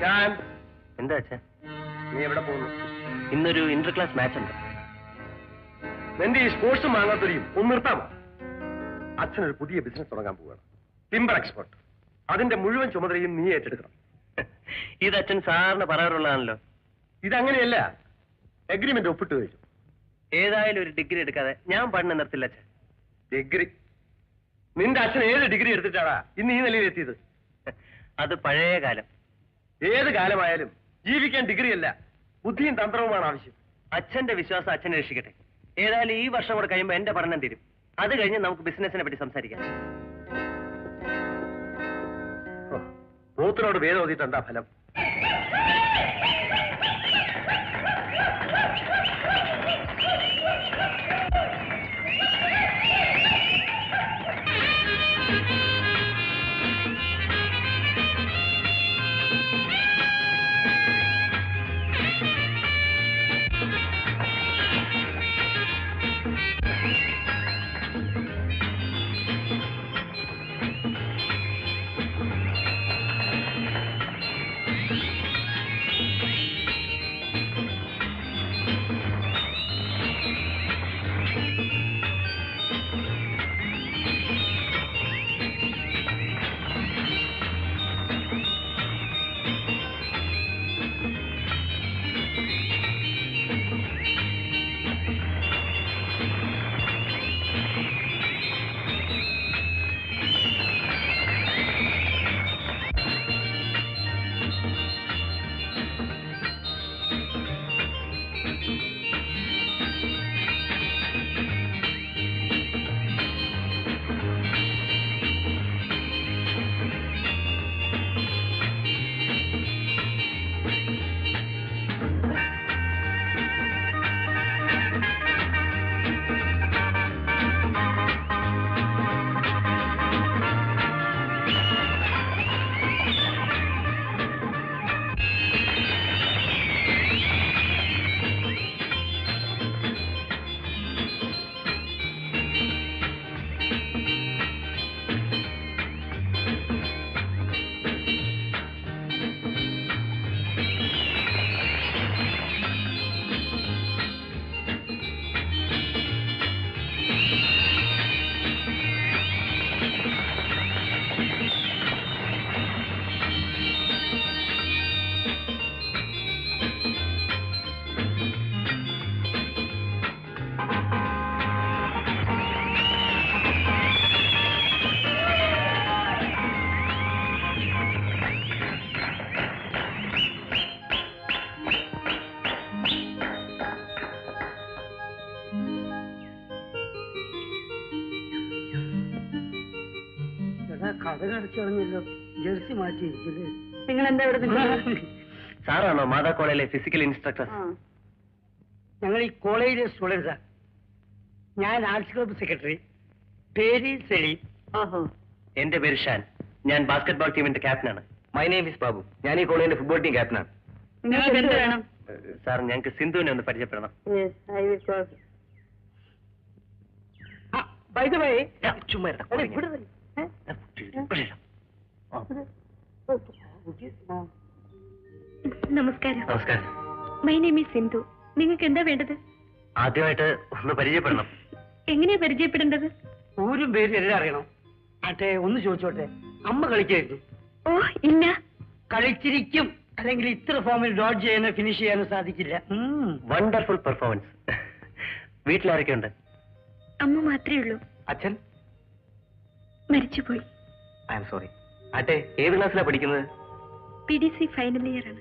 എന്താ അച്ഛാ? നീ എവിടെ പോകുന്നു? ഇന്നൊരു ഇന്റർ ക്ലാസ് മാച്ച് ഉണ്ട്. നിന്റെ ഈ സ്പോർട്സും വാങ്ങാത്തൊരിയും ഒന്ന് നിർത്താമോ? അച്ഛനൊരു പുതിയ ബിസിനസ് തുടങ്ങാൻ പോവുകയാണ്, ടിംബർ എക്സ്പോർട്ട്. അതിന്റെ മുഴുവൻ ചുമതലയും നീ ഏറ്റെടുക്കണം. ഇത് അച്ഛൻ സാറിന് പറയാറുള്ളതാണല്ലോ. ഇതങ്ങനെയല്ല, എഗ്രിമെന്റ് ഒപ്പിട്ട് കഴിഞ്ഞു. ഏതായാലും ഒരു ഡിഗ്രി എടുക്കാതെ ഞാൻ പഠനം നിർത്തില്ല അച്ഛൻ. ഡിഗ്രി? നിന്റെ അച്ഛൻ ഏത് ഡിഗ്രി എടുത്തിട്ടാടാ ഇന്ന് ഈ നിലയിൽ എത്തിയത്? അത് പഴയ കാലം. ഏത് കാലമായാലും ജീവിക്കാൻ ഡിഗ്രി അല്ല, ബുദ്ധിയും തന്ത്രവുമാണ് ആവശ്യം. അച്ഛന്റെ വിശ്വാസം അച്ഛനെ രക്ഷിക്കട്ടെ. ഏതായാലും ഈ വർഷം കൂടെ കഴിയുമ്പോൾ എന്റെ പഠനം തീരും. അത് കഴിഞ്ഞ് നമുക്ക് ബിസിനസിനെ പറ്റി സംസാരിക്കാം. പോത്തിനോട് വേദം ഓതിയിട്ട് എന്താ ഫലം? കടകടച്ചറിഞ്ഞല്ലോ, ജേഴ്സി മാറ്റിയിരിക്കില്ലേ? നിങ്ങൾ എന്താ ഇവിടെ? സാറാണോ മാതാ കോളേജിലെ ഫിസിക്കൽ ഇൻസ്ട്രക്ടർ? ഞങ്ങൾ ഈ കോളേജിലെ സ്റ്റുഡൻസാ. ഞാൻ ആർട്സ് ക്ലബ് സെക്രട്ടറി, പേര് സലീം. ഓഹോ. എന്റെ പേര് ഷാൻ, ഞാൻ ബാസ്കറ്റ്ബോൾ ടീമിന്റെ ക്യാപ്റ്റനാണ്. മൈ നെയിം ഇസ് ബാബു, ഞാൻ ഈ കോളേജിന്റെ ഫുട്ബോൾ ടീം ക്യാപ്റ്റനാണ്. നിങ്ങൾക്ക് എന്ത് വേണം? സാർ, ഞങ്ങൾക്ക് സിന്ധുവിനെ ഒന്ന് പരിചയപ്പെടണം. ചുമ്മാ നമസ്കാരം. നമസ്കാരം. My name is Sindhu. നിങ്ങൾക്ക് എന്താ വേണ്ടത്? ആദ്യമായിട്ട് ഒന്ന് പരിചയപ്പെടണം. എങ്ങനെയാ പരിചയപ്പെടേണ്ടത്? ഊരും പേരും എല്ലാം അറിയണം. ആട്ടെ, ഒന്ന് ചോദിച്ചോട്ടെ, അമ്മ കളിക്കായിരുന്നു? ഓ ഇല്ല. കളിച്ചിരിക്കും, അല്ലെങ്കിൽ ഇത്ര ഫോമിൽ ഡോട്ട് ചെയ്യാനോ ഫിനിഷ് ചെയ്യാനോ സാധിക്കില്ല. Wonderful performance. വീട്ടിലാരൊക്കെ ഉണ്ട്? അമ്മ മാത്രമേ ഉള്ളൂ. അച്ഛൻ മരിച്ചുപോയി. I am sorry. ആട്ടെ, ഏത് ക്ലാസ്സിലാണ് പഠിക്കുന്നത്? PDC ഫൈനൽ ഇയർ ആണ്.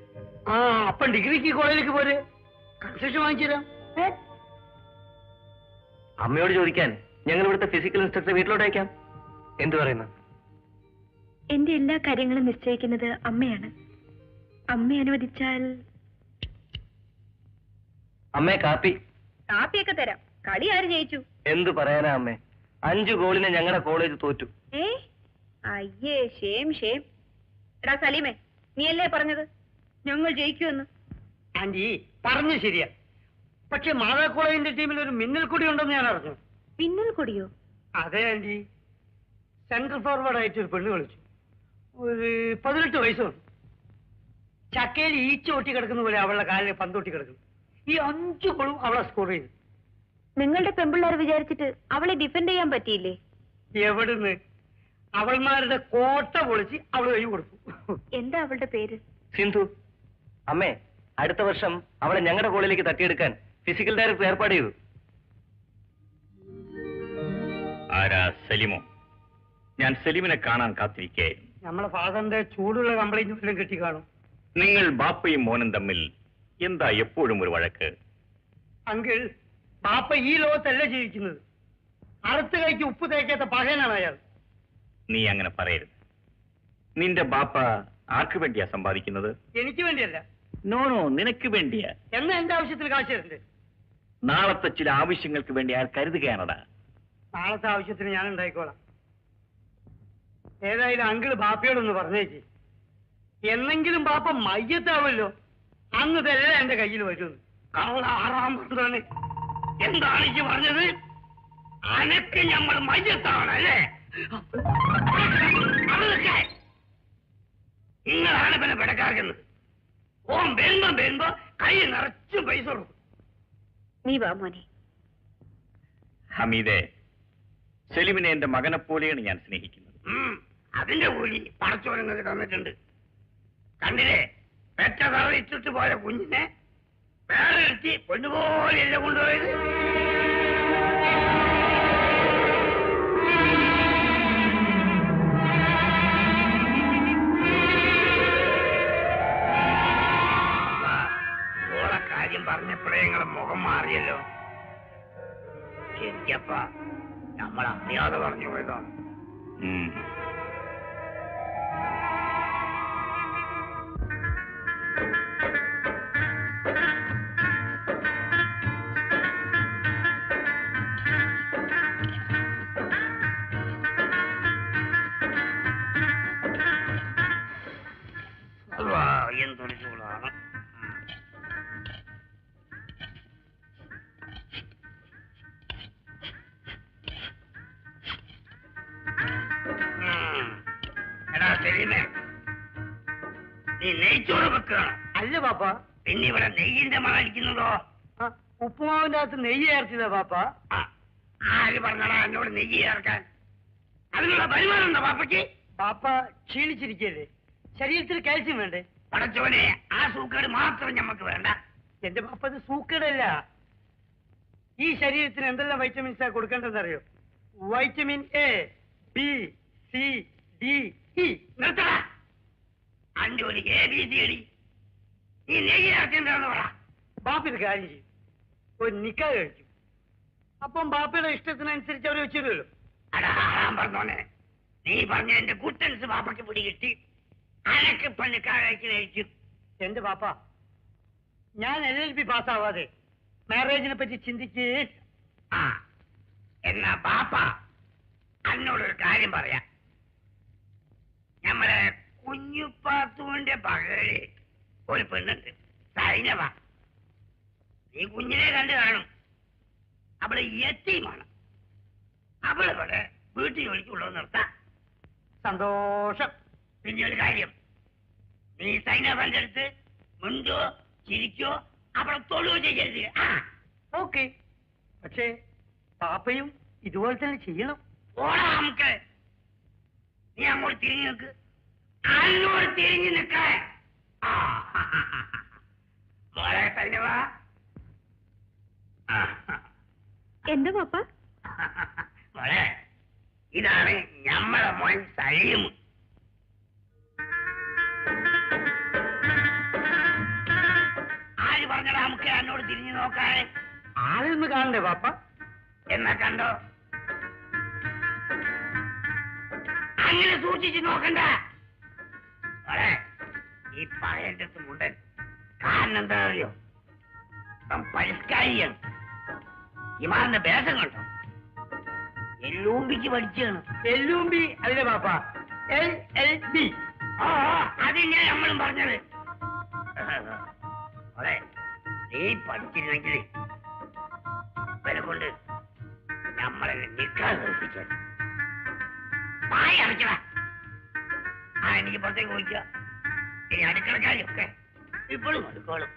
ആ, അപ്പം ഡിഗ്രിക്ക് കോളേജിലേക്ക് പോരെ, കൺസെഷൻ വാങ്ങിച്ചുതരാം. അമ്മയോട് ചോദിക്കാൻ ഞങ്ങൾ ഇവിടുത്തെ ഫിസിക്കൽ ഇൻസ്ട്രക്ടർ വീട്ടിലോട്ട് അയക്കാം. എന്തു പറയുന്നു? എന്റെ എല്ലാ കാര്യങ്ങളും നിശ്ചയിക്കുന്നത് അമ്മയാണ്. അമ്മ അനുവദിച്ചാൽ. അമ്മേ, കാപ്പി. കാപ്പിയൊക്കെ തരാം. കളി ആര് ജയിച്ചു? എന്തു പറയാനാ അമ്മേ, 5 ഗോളിന് ഞങ്ങളുടെ കോളേജ് തോറ്റു. അയ്യേ, ഷേം ഷേം. എടാ സലീമേ, നീയല്ലേ പറഞ്ഞത് ഞങ്ങൾ ജയിക്കുമെന്ന്? ആന്റി പറഞ്ഞു ശരിയാ, പക്ഷെ മാതാ കോളേജിന്റെ ടീമിൽ ഒരു മിന്നൽ കൊടി ഉണ്ടെന്ന് ഞാൻ അറിഞ്ഞു. മിന്നൽ കൊടിയോ? അതെ ആന്റി, സെൻട്രൽ ഫോർവേഡ് ആയിട്ട് ഒരു പെണ്ണ് കളിച്ചു. ഒരു 18 വയസ്സുണ്ട്. ചക്കയിൽ ഈച്ച ഒട്ടി കിടക്കുന്ന പോലെ അവളുടെ കാലിൽ പന്തൊട്ടി കിടക്കുന്നു. ഈ 5 ഗോളും അവളെ സ്കോർ ചെയ്തു. നിങ്ങളുടെ പെമ്പിള്ളേർ വിചാരിച്ചിട്ട് അവളെ ഡിഫെൻഡ് ചെയ്യാൻ പറ്റിയില്ലേ? എവിടുന്ന്? അവൾമാരുടെ കോട്ട പൊളിച്ച് അവൾ കൈ കൊടുത്തു. എന്താ അവളുടെ പേര്? സിന്ധു. അമ്മേ, അടുത്ത വർഷം അവളെ ഞങ്ങളുടെ കോളിലേക്ക് തട്ടിയെടുക്കാൻ ഫിസിക്കൽ ഡയറക്ടർ ഏർപ്പാട് ചെയ്തു. ആരാ? സലീമോ? ഞാൻ സലീമിനെ കാണാൻ കാത്തിരിക്കുകയായിരുന്നു. നമ്മളെ ഫാദറിന്റെ ചൂടുള്ള കംപ്ലൈന്റ് വല്ലതും കിട്ടി കാണും. നിങ്ങൾ ബാപ്പയും മോനും തമ്മിൽ എന്താ എപ്പോഴും ഒരു വഴക്ക്? അങ്കിൾ, ബാപ്പ ഈ ലോകത്തല്ല ജീവിക്കുന്നത്. അറുത്ത് കൈക്ക് ഉപ്പ് തേക്കാത്ത പകനാണ് അയാൾ. നീ അങ്ങനെ പറയരുത്. നിന്റെ ബാപ്പ ആർക്ക് വേണ്ടിയാ സമ്പാദിക്കുന്നത്? എനിക്ക് വേണ്ടിയല്ല. നോ, നിനക്ക് വേണ്ടിയാ. എന്നാ എന്റെ ആവശ്യത്തിൽ കാശ് തരണ്ടേ? നാളത്തെ ചില ആവശ്യങ്ങൾക്ക് വേണ്ടി അയാൾ കരുതുകയാണടാ. നാളത്തെ ആവശ്യത്തിന് ഞാൻ ഉണ്ടായിക്കോളാം. ഏതായാലും അങ്കിള് ബാപ്പയോടൊന്ന് പറഞ്ഞേക്ക്. എന്നെങ്കിലും ബാപ്പ മയ്യത്താവുമല്ലോ, അന്ന് തന്നെ എന്റെ കയ്യിൽ വരുമെന്ന്. കള്ള 6-ാം പന്ത്രണ്ട് എന്താണ് ഈ പറഞ്ഞത്? അനക്ക് നമ്മൾ മയ്യത്താവണല്ലേ? നിങ്ങളാണ് പിന്നെ പിടക്കാർക്കുന്നത്. ഓൻ വരുമ്പോ കൈ നിറച്ചും പൈസ കൊടുക്കും. നീ വാ മോനെ. ഹമീദെ, സലീമിനെ എന്റെ മകനെ പോലെയാണ് ഞാൻ സ്നേഹിക്കുന്നത്. അതിന്റെ കൂലി പടച്ചോനങ്ങൾക്ക് തന്നിട്ടുണ്ട്. കണ്ടില്ലേ, പെറ്റ തറയിച്ചിട്ട് പോയ കുഞ്ഞിനെ വേറെ എടുത്തി പൊന്നുപോലെയല്ല കൊണ്ടുപോയത്. ഓളെ കാര്യം പറഞ്ഞപ്പോഴേ നിങ്ങളെ മുഖം മാറിയല്ലോ. ശരിയപ്പ നമ്മൾ അറിയാതെ പറഞ്ഞു പോയതാണ്. എന്തൊരു ചൂടാണ്. എടാ സലീമേ, നീ നെയ്ച്ചോറ് വെക്കണം. അല്ല പാപ്പ. പിന്നെ ഇവിടെ നെയ്യിന്റെ മണം അടിക്കുന്നതോ? ഉപ്പുമാവിന്റെ അകത്ത് നെയ്യ് ചേർത്തില്ല പാപ്പ. ആര് പറഞ്ഞടാ എന്നോട് നെയ്യ് ചേർക്കാൻ? അതിനുള്ള വരുമാനം ഉണ്ടോ പാപ്പയ്ക്ക്? പാപ്പ ക്ഷീണിച്ചിരിക്കല്ലേ, ശരീരത്തിൽ കാൽസ്യം വേണ്ടേ? പടച്ചോനെ, ആ സൂക്കേട് മാത്രം ഞമ്മക്ക് വേണ്ട. എന്റെ പാപ്പ, അത് സൂക്കേടല്ല. ഈ ശരീരത്തിന് എന്തെല്ലാം വൈറ്റമിൻസാ കൊടുക്കേണ്ടതെന്നറിയോ? Vitamin A, B, C, D, E. നിർത്തടാ. അന്റെ ഒരു ABCD നീ നെയ്യ് ചേർക്കേണ്ടതെന്ന് പറ. ബാപ്പ ഒരു കാര്യം ചെയ്യും, ഒരു നിക്കാഹ് കഴിക്കും. അപ്പം ബാപ്പയുടെ ഇഷ്ടത്തിനനുസരിച്ച് അവർ വെച്ചിരുമല്ലോ. അടാ പറഞ്ഞോനെ, നീ പറഞ്ഞ എന്റെ കുട്ടൻസ് ബാപ്പയ്ക്ക് പിടി കിട്ടി. അനക്ക് പണിക്കാർ കഴിക്കും. എന്റെ പാപ്പ, ഞാൻ LLB പാസ്സാവാതെ മാരേജിനെ പറ്റി ചിന്തിക്കേ. എന്നാ പാപ്പ എന്നോടൊരു കാര്യം പറയാം. നമ്മളെ കുഞ്ഞുപാത്തുവിന്റെ പകല് ഒരു പെണ്ണുണ്ട്, സൈനവ. നീ കുഞ്ഞിനെ കണ്ടു കാണും. അവള് യത്തീമാണ്. അവളിവിടെ വീട്ടിൽ ജോലിക്കുള്ളത് നിർത്താം. സന്തോഷം. പിന്നെ ഒരു കാര്യം, നീ സൈനവന്റെ അടുത്ത് മുണ്ടോ ചിരിക്കോ അവളെ തൊഴുകയോ ചെയ്യരുത്. ഓക്കെ, പക്ഷേ പാപ്പയും ഇതുപോലെ തന്നെ ചെയ്യണം. ഓടാ നമുക്ക്. നീ അങ്ങോട്ട് തിരിഞ്ഞു നിൽക്ക്. അങ്ങോട്ട് തിരിഞ്ഞു നിൽക്ക. മോളെ സൈനവ. എന്താ പാപ്പ? മോളെ, ഇതാണ് ഞമ്മളെ മോൻ സലീം. ആര് പറഞ്ഞടാ നമുക്ക് എന്നോട് തിരിഞ്ഞു നോക്കാൻ? ആരൊന്ന് കാണണ്ടേ പാപ്പ? എന്നാ കണ്ടോ. അങ്ങനെ സൂക്ഷിച്ചു നോക്കണ്ട. മോളെ, ഈ പഴയന്റെ മുണ്ടൻ കാരണം എന്താ അറിയോ? പരിഷ്കാരിയാണ്. ഇമാറിന്റെ വേഷം കണ്ടോ? എല്ലൂമ്പിക്ക് പഠിച്ചാണ്. എല്ലൂമ്പി അല്ലേ പാപ്പ? LLB. അതിനെ നമ്മളും പറഞ്ഞത്. അതെ, നീ പഠിച്ചിരുന്നെങ്കിൽ ഇവരെ കൊണ്ട് നമ്മളെ നിൽക്കാതെ നിർത്തിക്കാൻ. പായ അടയ്ക്കട. എനിക്ക് പുറത്തേക്ക് പോയിക്ക. ഇനി അടുക്കളക്കാരൊക്കെ ഇപ്പോഴും എടുക്കോളും